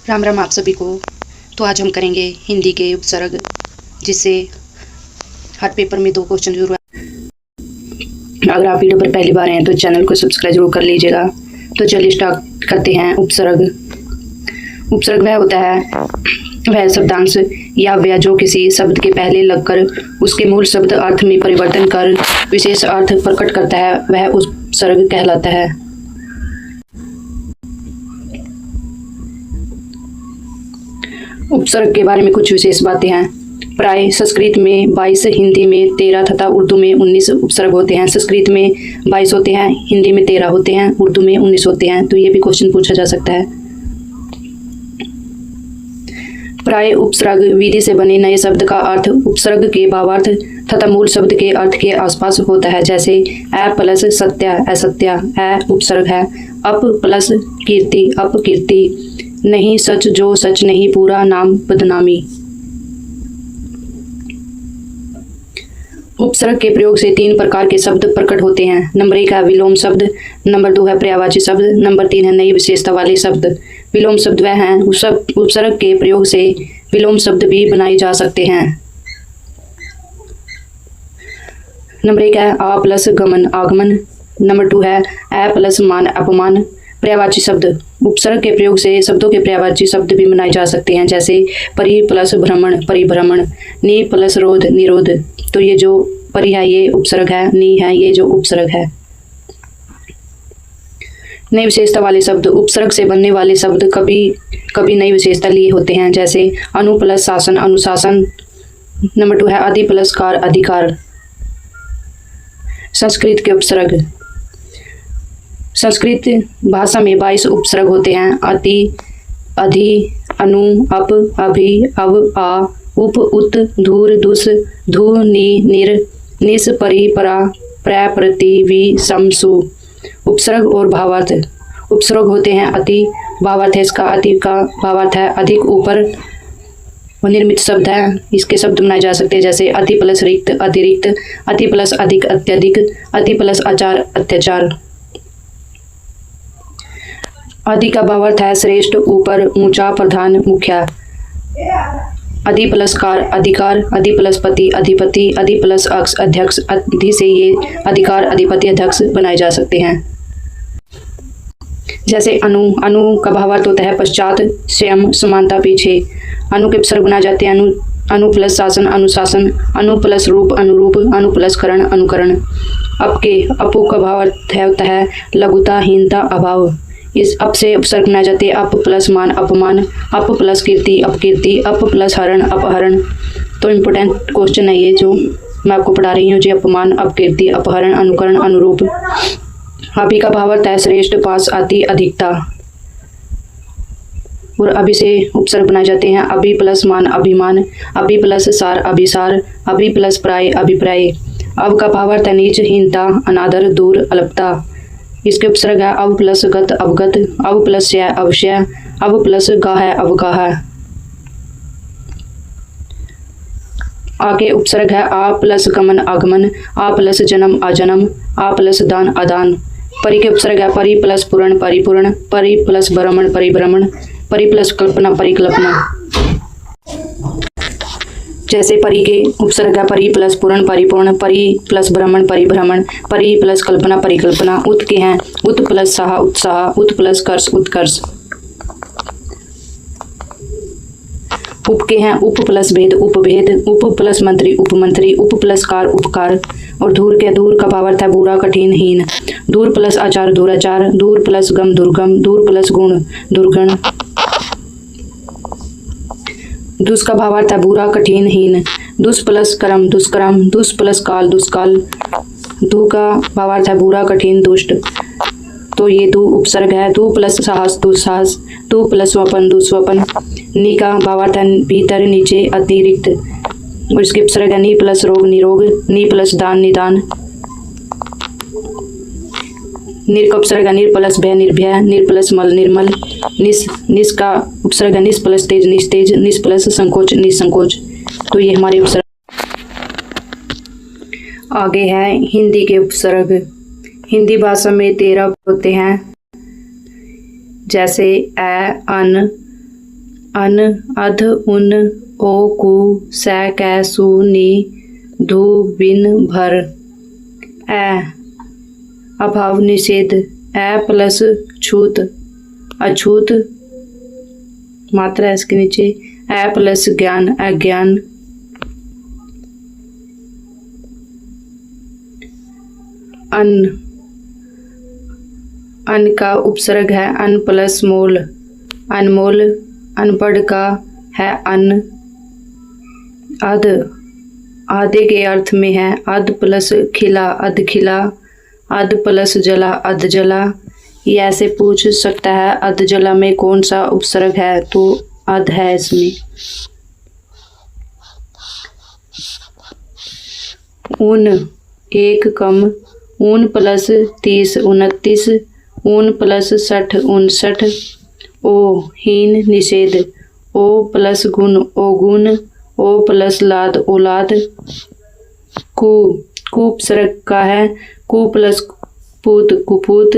राम राम आप सभी को। तो आज हम करेंगे हिंदी के उपसर्ग, जिससे हर पेपर में 2 क्वेश्चन जरूर आए। अगर आप वीडियो पर पहली बार हैं तो चैनल को सब्सक्राइब जरूर कर लीजिएगा। तो चलिए स्टार्ट करते हैं। उपसर्ग वह होता है वह शब्दांश या व्यय जो किसी शब्द के पहले लगकर उसके मूल शब्द अर्थ में परिवर्तन कर विशेष अर्थ प्रकट करता है, वह उपसर्ग कहलाता है। उपसर्ग के बारे में कुछ विशेष बातें हैं। प्राय संस्कृत में 22, हिंदी में 13 तथा उर्दू में 19 उपसर्ग होते हैं। संस्कृत में 22 होते हैं, हिंदी में 13 होते हैं, उर्दू में 19 होते हैं। तो ये भी क्वेश्चन पूछा जा सकता है। प्राय उपसर्ग विधि से बने नए शब्द का अर्थ उपसर्ग के भावार्थ तथा मूल शब्द के अर्थ के आसपास होता है। जैसे अ प्लस सत्या असत्या, अ उपसर्ग है। अप प्लस कीर्ति अपकीर्ति, नहीं सच जो सच नहीं, पूरा नाम बदनामी। उपसर्ग के प्रयोग से 3 प्रकार के शब्द प्रकट होते हैं। नंबर 1 है विलोम शब्द, नंबर 2 है पर्यायवाची शब्द, नंबर 3 है नई विशेषता वाले शब्द। विलोम शब्द वह हैं उपसर्ग के प्रयोग से विलोम शब्द भी बनाए जा सकते हैं। नंबर 1 है आ प्लस गमन आगमन, नंबर 2 है अ प्लस मान अपमान। पर्यायवाची शब्द उपसर्ग के प्रयोग से शब्दों के पर्यायवाची शब्द भी बनाए जा सकते हैं। जैसे परि प्लस भ्रमण परिभ्रमण, नि प्लस रोध निरोध। तो ये जो परि है ये उपसर्ग है, नि है ये जो उपसर्ग है। नई विशेषता वाले शब्द उपसर्ग से बनने वाले शब्द कभी कभी नई विशेषता लिए होते हैं। जैसे अनु प्लस शासन अनुशासन, नंबर 2 है अधि प्लस कार अधिकार। संस्कृत के उपसर्ग संस्कृत भाषा में 22 उपसर्ग होते हैं। अति अधि अनु अप अभि अव आ उप उत धूर दुस धू नि निर निस परि परा प्र प्रति वि सम सु। उपसर्ग और भावार्थ उपसर्ग होते हैं अति, भावार्थ है इसका अति का भावार्थ है अधिक, ऊपर निर्मित शब्द है, इसके शब्द बनाए जा सकते हैं। जैसे अति प्लस रिक्त अतिरिक्त, अति प्लस अधिक अत्यधिक, अति प्लस आचार अत्याचार। अधि का भावार्थ है श्रेष्ठ ऊपर ऊंचा प्रधान मुखिया। अधि प्लस कार अधिकार, अधि प्लस पति अधिपति, अधि प्लस अक्ष अध्यक्ष। अधि से ये अधिकार अधिपति अध्यक्ष बनाए जा सकते हैं। जैसे अनु का भावार्थ होता है पश्चात स्वयं समानता पीछे। अनु के उपसर्ग बनाए जाते हैं अनु प्लस शासन अनुशासन, अनु प्लस रूप अनुरूप, अनु प्लस करण अनुकरण। अपु का भावार्थ होता है लघुता हीनता अभाव। इस अप से उपसर्ग बनाए जाते हैं अप प्लस मान अपमान, अप प्लस कीर्ति अपकीर्ति, अप प्लस हरण अपहरण। तो इम्पोर्टेंट क्वेश्चन है ये जो मैं आपको पढ़ा रही हूँ जी। अपमान अपकीर्ति अपहरण अनुकरण अनुरूप। अभि का भावार्थ है श्रेष्ठ पास अति अधिकता। और अभि से उपसर्ग बनाए जाते हैं अभि प्लस मान अभिमान, अभि प्लस सार अभिसार, अभि प्लस प्राय अभिप्राय। अब का भावार्थ है नीच हीनता अनादर दूर अल्पता। इसके उपसर्ग है अव प्लस गत अवगत, अव प्लस शय अवशय, अव प्लस गाह अवगाह। आगे उपसर्ग है आ प्लस गमन आगमन, आ प्लस जन्म अजन्म, आ प्लस दान अदान। परि के उपसर्ग है परि प्लस पूर्ण परिपूर्ण, परि प्लस भ्रमण परिभ्रमण, परि प्लस कल्पना परिकल्पना। जैसे परि के उपसर्ग है परि प्लस पूर्ण परिपूर्ण, परि प्लस भ्रमण परिभ्रमण, परि प्लस कल्पना परिकल्पना। उत के हैं उत प्लस साह उत्साह, उत प्लस कर्ष उत्कर्ष। उप के हैं उप प्लस भेद उपभेद, उप प्लस मंत्री उपमंत्री, उप प्लस कार उपकार। और धूर के दूर का भावार्थ है बुरा कठिन हीन, दूर प्लस आचार दूराचार, दूर प्लस गम दुर्गम, दूर प्लस गुण दुर्गण। दुष् का भावार्थ है बुरा कठिन हीन, दुष् प्लस कर्म दुष्कर्म, दुष् प्लस काल दुष्काल। दु का भावार्थ है बुरा कठिन दुष्ट। तो ये दु उपसर्ग है। दु प्लस साहस दुस्साहस, दु प्लस स्वपन दुस्वपन। नि का भावार्थ है भीतर नीचे अतिरिक्त। और इसके उपसर्ग है नि प्लस रोग निरोग, नि प्लस दान निदान। निर का उपसर्ग है निर प्लस भय निर्भय, निर प्लस मल निर्मल। निस का उपसर्ग है निस प्लस तेज निस्तेज, निस प्लस संकोच निसंकोच। तो ये हमारे उपसर्ग। आगे है हिंदी के उपसर्ग। हिंदी भाषा में 13 होते हैं। जैसे अ अन अन अध उन ओ कु सै कै सु नी धु बिन भर। ए अभाव निषेध, ए प्लस छूत अछूत, मात्रा है इसके नीचे, ए प्लस ज्ञान अज्ञान। अन, अन का उपसर्ग है अन प्लस मोल, अनमोल। अनपढ़ का है अन। अध, आधे के अर्थ में है अध प्लस खिला अध खिला, अध प्लस जला अध जला। ये ऐसे पूछ सकता है अध जला में कौन सा उपसर्ग है, तो अध है इसमें। ऊन, एक कम, ऊन प्लस 30 29, ऊन प्लस 60 59। ओ हीन निषेध, ओ प्लस गुण ओगुण, ओ प्लस लाद औलाद। कु, कुपसर्ग का है कु प्लस पूत कुपूत।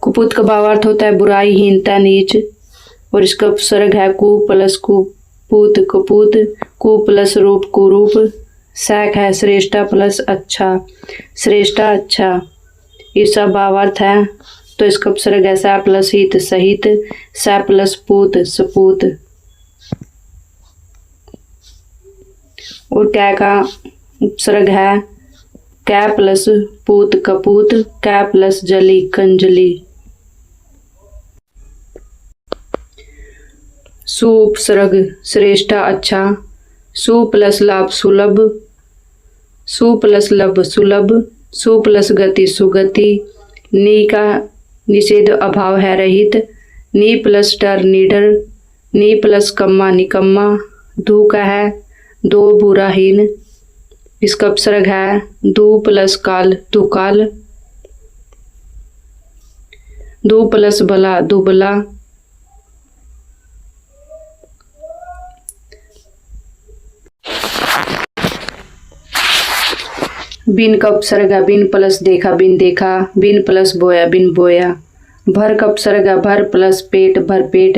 कुपूत का भावार्थ होता है बुराई, हीनता, नीच, और इसका उपसर्ग है कु प्लस कुपूत कपूत, कु प्लस रूप कुरूप। सैक है श्रेष्ठा प्लस अच्छा, श्रेष्ठा अच्छा, इसका भावार्थ है, तो इसका उपसर्ग है सा प्लस हित सहित, सा प्लस पूत सपूत। और कै का उपसर्ग है कै प्लस पूत कपूत, कै प्लस जली कंजली। सु उपसर्ग श्रेष्ठा अच्छा, सु प्लस लाभ सुलभ, सु प्लस लब सुलभ, सु प्लस गति सुगति। नी का निषेध अभाव है रहित, नी प्लस डर निडर, नी प्लस कम्मा निकम्मा। धू का है दो बुराहीन, इसका उपसर्ग है दू प्लस काल दुकाल, दू प्लस भला दुबला। बिन का उपसर्ग है बिन प्लस देखा बिन देखा, बिन प्लस बोया बिन बोया। भर का उपसर्ग है भर प्लस पेट भर पेट,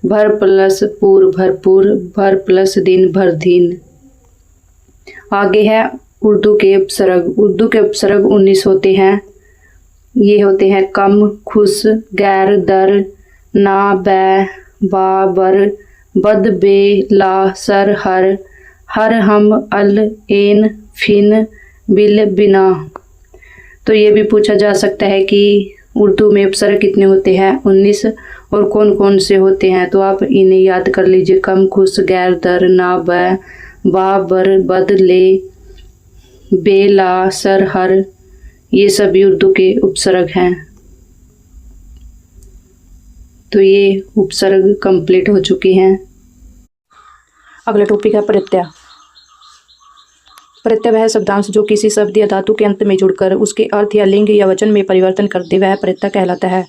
भर प्लस पूर भरपूर, भर प्लस दिन भर दिन। आगे है उर्दू के उपसर्ग। उर्दू के उपसर्ग 19 होते हैं। ये होते हैं कम, खुश, गैर, दर, ना, बै, बा, बर, बद, बे, ला, सर, हर, हम, अल, एन, फिन, बिल, बिना। तो ये भी पूछा जा सकता है कि उर्दू में उपसर्ग कितने होते हैं, 19, और कौन कौन से होते हैं, तो आप इन्हें याद कर लीजिए। कम, खुश, गैर, दर, ना, बै, बा, बर, बद, ले, बे, ला, सर, हर, ये सभी उर्दू के उपसर्ग हैं। तो ये उपसर्ग कंप्लीट हो चुके हैं। अगला टॉपिक है प्रत्यय। प्रत्यय वह शब्दांश जो किसी शब्द या धातु के अंत में जुड़कर उसके अर्थ या लिंग या वचन में परिवर्तन कर दे, वह प्रत्यय कहलाता है।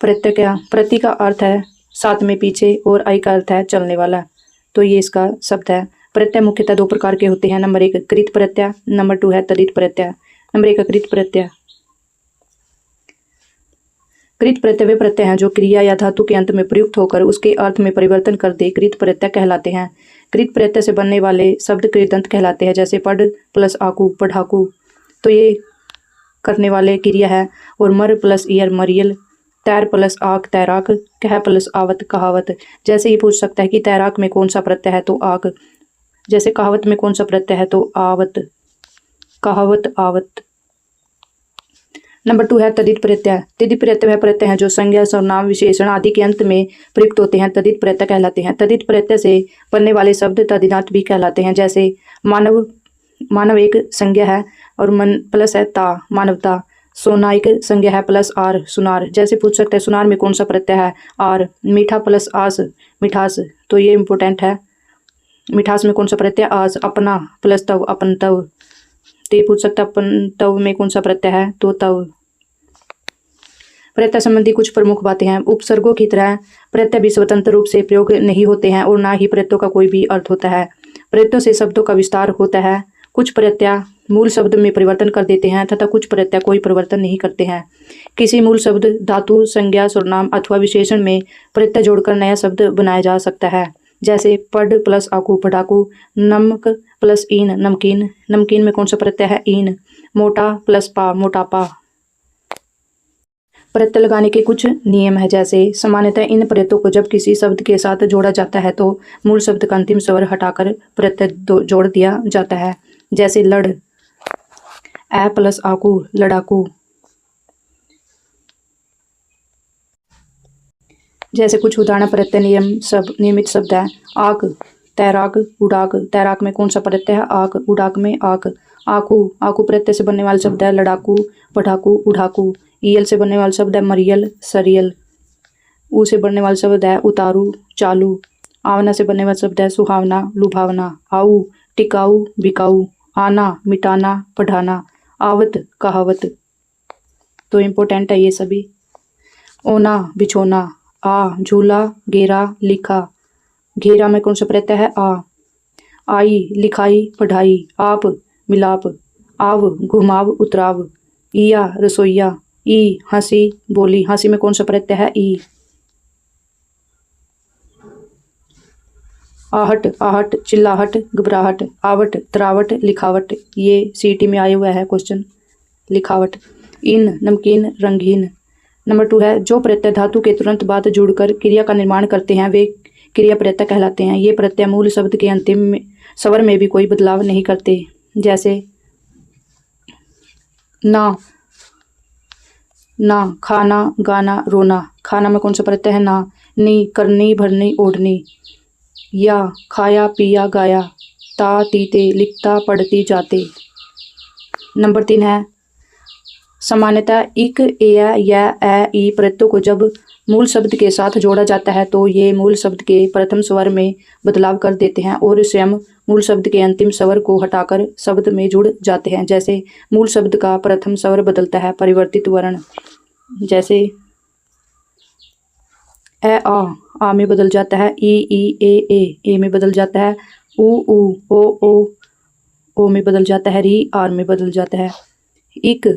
प्रत्यय क्या? प्रति का अर्थ है साथ में पीछे, और आई का अर्थ है चलने वाला। तो ये इसका शब्द है। प्रत्यय मुख्यतः 2 प्रकार के होते हैं। नंबर 1 कृत प्रत्यय, नंबर 2 है तदित प्रत्यय। नंबर 1 कृत प्रत्यय। कृत प्रत्यय वे प्रत्यय हैं जो क्रिया या धातु के अंत में प्रयुक्त होकर उसके अर्थ में परिवर्तन कर दे, कृत प्रत्यय कहलाते हैं। कृत प्रत्यय से बनने वाले शब्द कृदंत कहलाते हैं, जैसे पढ़ प्लस आकू पढ़ाकू, तो ये करने वाले क्रिया है। और मर प्लस ईयर मरियल, तैर प्लस आक तैराक, कह प्लस आवत कहावत। जैसे ही पूछ सकता है कि तैराक में कौन सा प्रत्यय है, तो आक। जैसे कहावत में कौन सा प्रत्यय है, तो आवत, कहावत आवत। नंबर 2 है तदित प्रत्यय। तदित प्रत्यय वह प्रत्यय हैं जो संज्ञा, सर्वनाम, विशेषण आदि के अंत में प्रयुक्त होते हैं, तदित प्रत्यय कहलाते हैं। तदित प्रत्यय से बनने वाले शब्द तदिनार्थ भी कहलाते हैं। जैसे मानव, मानव एक संज्ञा है और मन प्लस है ता, मानवता। सोना एक संज्ञा है प्लस आर, सुनार। जैसे पूछ सकते हैं सुनार में कौन सा प्रत्यय है, आर। मीठा प्लस आस, मिठास, तो ये इंपॉर्टेंट है। मिठास में कौन सा प्रत्यय, आस। अपना प्लस तव, अपन तव, तो ये पूछ सकता है अपन तव में कौन सा प्रत्यय है, तो तव। प्रत्यय संबंधी कुछ प्रमुख बातें हैं। उपसर्गों की तरह प्रत्यय भी स्वतंत्र रूप से प्रयोग नहीं होते हैं और ना ही प्रत्ययों का कोई भी अर्थ होता है। प्रत्ययों से शब्दों का विस्तार होता है कुछ प्रत्यय मूल शब्द में परिवर्तन कर देते हैं तथा कुछ प्रत्यय कोई परिवर्तन नहीं करते हैं। किसी मूल शब्द, धातु, संज्ञा, सर्वनाम अथवा विशेषण में प्रत्यय जोड़कर नया शब्द बनाया जा सकता है। जैसे पढ़ प्लस आकू पढ़ाकू, नमक प्लस ईन नमकीन। नमकीन में कौन सा प्रत्यय है? ईन। मोटा प्लस पा मोटापा। प्रत्यय लगाने के कुछ नियम है, जैसे सामान्यतः इन प्रत्ययों को जब किसी शब्द के साथ जोड़ा जाता है तो मूल शब्द का अंतिम स्वर हटाकर प्रत्यय जोड़ दिया जाता है। जैसे लड़, ए प्लस आकू लड़ाकू। जैसे कुछ उदाहरण प्रत्यय नियमित शब्द है। आक, तैराक, उड़ाक। तैराक में कौन सा प्रत्यय है? आक। उड़ाक में आक। आकू, आकू प्रत्यय से बनने वाला शब्द है। लड़ाकू, पढ़ाकू, उड़ाकू। ईयल से बनने वाला शब्द है मरियल, सरियल। ऊ से बनने वाला शब्द है उतारू, चालू। आवना से बनने वाला शब्द है सुहावना, लुभावना। आऊ, टिकाऊ, बिकाऊ। आना, मिटाना, पढ़ाना। आवत, कहावत। तो इम्पोर्टेंट है ये सभी। ओना, बिछोना। आ, झूला, घेरा, लिखा। घेरा में कौन सा प्रत्यय है? आ। आई, लिखाई, पढ़ाई। आप, मिलाप। आव, घुमाव, उतराव। इया, रसोईया। ई, हंसी, बोली। हंसी में कौन सा प्रत्यय है? ई। आहट, आहट, चिल्लाहट, घबराहट। आवट, तरावट, लिखावट। ये सीटी में आया हुआ है क्वेश्चन, लिखावट। इन, नमकीन, रंगीन। नंबर 2 है जो प्रत्यय धातु के तुरंत बाद जुड़कर क्रिया का निर्माण करते हैं वे क्रिया प्रत्यय कहलाते हैं। ये प्रत्यय मूल शब्द के अंतिम स्वर में भी कोई बदलाव नहीं करते। जैसे ना, ना, खाना, गाना, रोना। खाना में कौन सा प्रत्यय है? ना। नी, करनी, भरनी, ओढ़नी। या, खाया, पिया, गाया। ता, तीते, लिखता, पढ़ती, जाते। नंबर 3 है सामान्यतः इक, एया, या, ए, ई प्रत्ययों को जब मूल शब्द के साथ जोड़ा जाता है तो ये मूल शब्द के प्रथम स्वर में बदलाव कर देते हैं और स्वयं मूल शब्द के अंतिम स्वर को हटाकर शब्द में जुड़ जाते हैं। जैसे मूल शब्द का प्रथम स्वर बदलता है, परिवर्तित वर्ण। जैसे ए, आ में बदल जाता है। ई, ए में बदल जाता है। ऊ, ओ में बदल जाता है। री, आर में बदल जाता है। इक,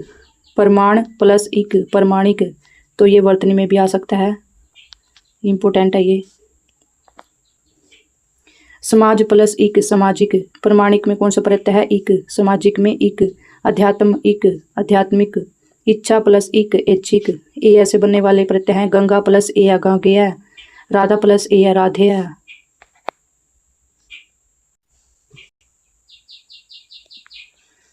प्रमाण प्लस इक, प्रमाणिक। तो ये वर्तनी में भी आ सकता है, इम्पोर्टेंट है ये। समाज प्लस इक, सामाजिक। प्रमाणिक में कौन सा प्रत्यय है? इक। सामाजिक में इक। अध्यात्म, इक, आध्यात्मिक। इच्छा प्लस इक, ऐच्छिक। ए से बनने वाले प्रत्यय हैं गंगा प्लस ए, गांगेय। राधा प्लस ए, राधेय।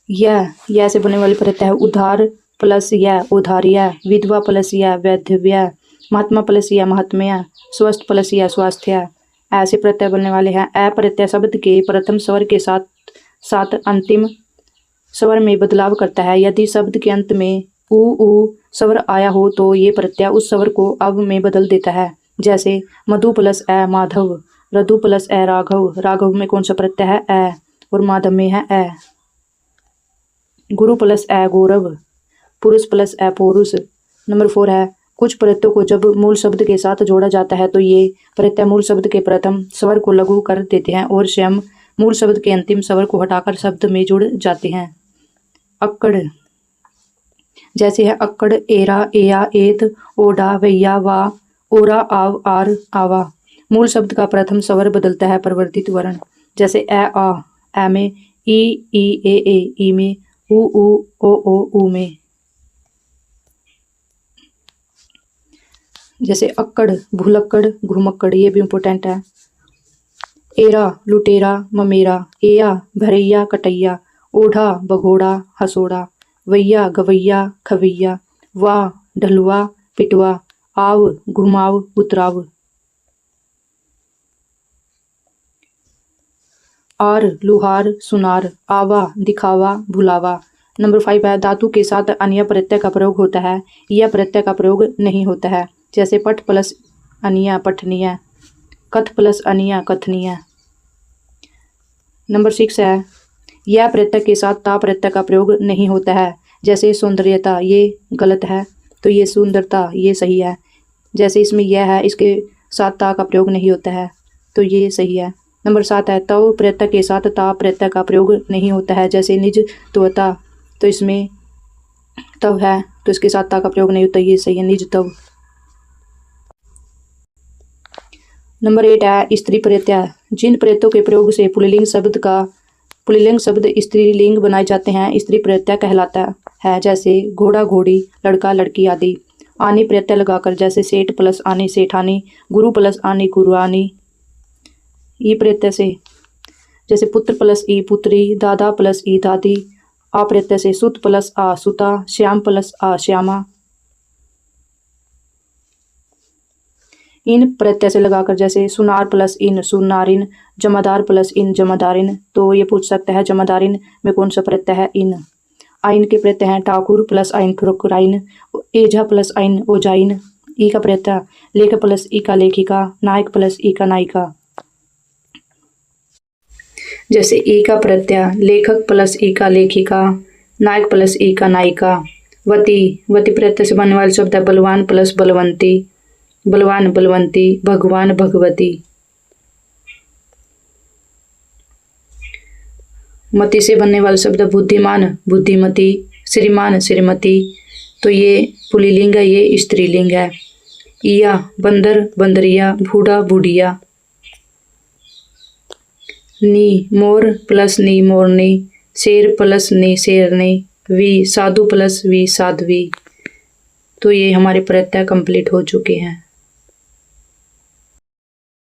यह से बनने वाले प्रत्यय है उधार प्लस यह, उधार्य। विधवा प्लस यह, वैधव्य। महात्मा प्लस यह, महात्म्य। स्वस्थ प्लस यह, स्वास्थ्य। ऐसे प्रत्यय बनने वाले हैं। अ प्रत्यय शब्द के प्रथम स्वर के साथ साथ अंतिम स्वर में बदलाव करता है। यदि शब्द के अंत में ऊ स्वर आया हो तो ये प्रत्यय उस स्वर को अब में बदल देता है। जैसे मधु प्लस ए, माधव। रघु प्लस ए, राघव। राघव में कौन सा प्रत्यय है? ए। और माधव में है ए। गुरु प्लस ए, गौरव। पुरुष प्लस ए, पुरुष। नंबर 4 है कुछ प्रत्ययों को जब मूल शब्द के साथ जोड़ा जाता है तो ये प्रत्यय मूल शब्द के प्रथम स्वर को लघु कर देते हैं और स्वयं मूल शब्द के अंतिम स्वर को हटाकर शब्द में जुड़ जाते हैं। अक्कड़, जैसे है अक्कड़, एरा, एया, एत, ओढ़ा, वैया, वा, ओरा, आव, आर, आवा। मूल शब्द का प्रथम स्वर बदलता है, परिवर्तित वर्ण। जैसे ए में ई, ए, ई में ऊ, ओ, ऊ में। जैसे अक्कड़, भुलक्कड़, घुमक्कड़। ये भी इम्पोर्टेंट है। एरा, लुटेरा, ममेरा। एया, भरैया, कटैया। ओढ़ा, भगोड़ा, हसोड़ा। वैया, गवैया, खवैया। वाह, ढलुआ, पिटवा। आव, घुमाव, उतराव। आर, लुहार, सुनार। आवा, दिखावा, भुलावा। नंबर 5 है धातु के साथ अन्य प्रत्यय का प्रयोग होता है, यह प्रत्यय का प्रयोग नहीं होता है। जैसे पठ प्लस अनिया, पठनीय। कथ प्लस अनिया, कथनीय। नंबर 6 है यह प्रत्यय के साथ ता प्रत्यय का प्रयोग नहीं होता है। जैसे सौंदर्यता, ये गलत है तो ये सुंदरता, ये सही है। जैसे इसमें यह है, इसके साथ ता का प्रयोग नहीं होता है तो ये सही है। नंबर 7 है तव प्रत्यय के साथ ता प्रत्यय का प्रयोग नहीं होता है, जैसे निज त्वता, तो इसमें तव है तो इसके साथ ता का प्रयोग नहीं होता, ये सही है, निज तव। नंबर 8 है स्त्री प्रत्यय। जिन प्रत्ययों के प्रयोग से पुल्लिंग शब्द स्त्रीलिंग बनाए जाते हैं स्त्री प्रत्यय कहलाता है, जैसे घोड़ा घोड़ी, लड़का लड़की आदि। आनी प्रत्यय लगाकर, जैसे सेठ प्लस आनी सेठानी, गुरु प्लस आनी गुरुआनी। ई प्रत्यय से, जैसे पुत्र प्लस ई पुत्री, दादा प्लस ई दादी। आ प्रत्यय से सुत प्लस आ सुता, श्याम प्लस आ श्यामा। इन प्रत्यय से लगाकर, जैसे सुनार प्लस इन सुनारिन, जमादार प्लस इन जमादारिन। तो ये पूछ सकता है जमादारिन में कौन सा प्रत्यय है, इन। आइन के प्रत्यय हैं ठाकुर प्लस आइन ठुकुराइन, एझा प्लस आइन ओजाइन। ई का प्रत्यय लेख प्लस ई का लेखिका, नायक प्लस ई का नायिका। जैसे ई का प्रत्यय लेखक प्लस ई का लेखिका, नायक प्लस ई का नायिका। वती प्रत्यय से बनने वाले शब्द है बलवान प्लस बलवंती, बलवान बलवंती, भगवान भगवती। मति से बनने वाला शब्द बुद्धिमान बुद्धिमती, श्रीमान श्रीमती। तो ये पुल्लिंग है, ये स्त्रीलिंग है। इया बंदर बंदरिया, बूढ़ा बूढ़िया। नी मोर प्लस नी मोरनी, शेर प्लस नी शेरनी। वी साधु प्लस वी साध्वी। तो ये हमारे प्रत्यय कंप्लीट हो चुके हैं।